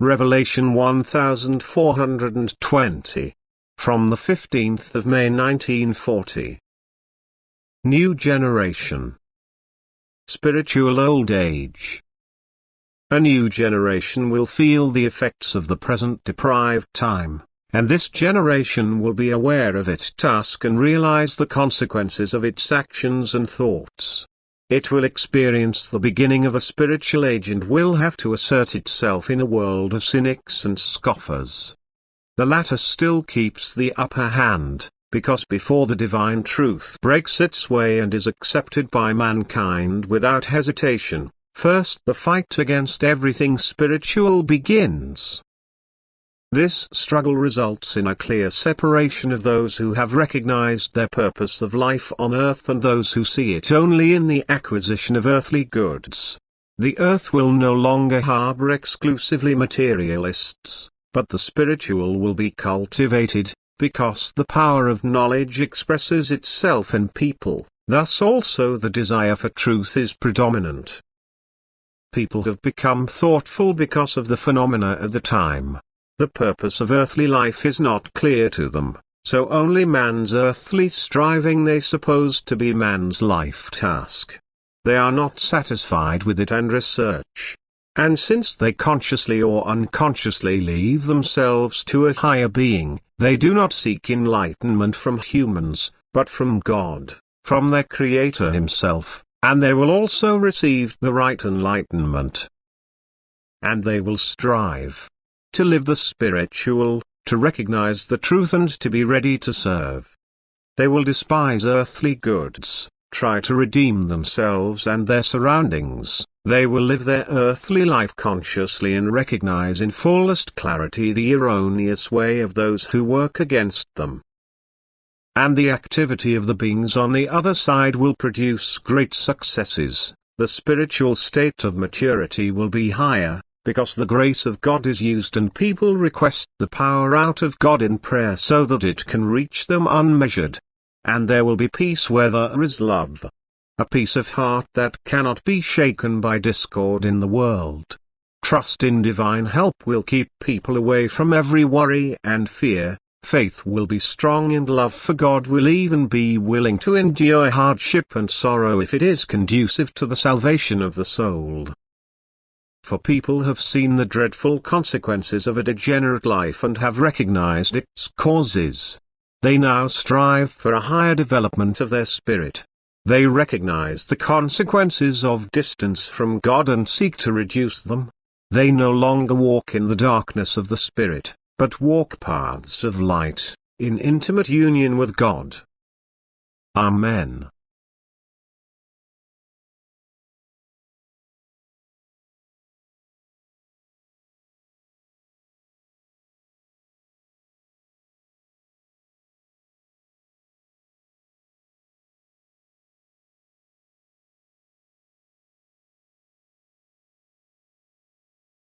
Revelation 1420. From the 15th of May 1940. New generation. Spiritual old age. A new generation will feel the effects of the present deprived time, and this generation will be aware of its task and realize the consequences of its actions and thoughts. It will experience the beginning of a spiritual age and will have to assert itself in a world of cynics and scoffers. The latter still keeps the upper hand, because before the divine truth breaks its way and is accepted by mankind without hesitation, first the fight against everything spiritual begins. This struggle results in a clear separation of those who have recognized their purpose of life on earth and those who see it only in the acquisition of earthly goods. The earth will no longer harbor exclusively materialists, but the spiritual will be cultivated, because the power of knowledge expresses itself in people, thus also the desire for truth is predominant. People have become thoughtful because of the phenomena of the time. The purpose of earthly life is not clear to them, so only man's earthly striving they suppose to be man's life task. They are not satisfied with it and research. And since they consciously or unconsciously leave themselves to a higher being, they do not seek enlightenment from humans, but from God, from their Creator Himself, and they will also receive the right enlightenment. And they will strive to live the spiritual, to recognize the truth and to be ready to serve. They will despise earthly goods, try to redeem themselves and their surroundings. They will live their earthly life consciously and recognize in fullest clarity the erroneous way of those who work against them. And the activity of the beings on the other side will produce great successes. The spiritual state of maturity will be higher, because the grace of God is used and people request the power out of God in prayer so that it can reach them unmeasured. And there will be peace where there is love. A peace of heart that cannot be shaken by discord in the world. Trust in divine help will keep people away from every worry and fear. Faith will be strong and love for God will even be willing to endure hardship and sorrow if it is conducive to the salvation of the soul. For people have seen the dreadful consequences of a degenerate life and have recognized its causes. They now strive for a higher development of their spirit. They recognize the consequences of distance from God and seek to reduce them. They no longer walk in the darkness of the spirit, but walk paths of light, in intimate union with God. Amen.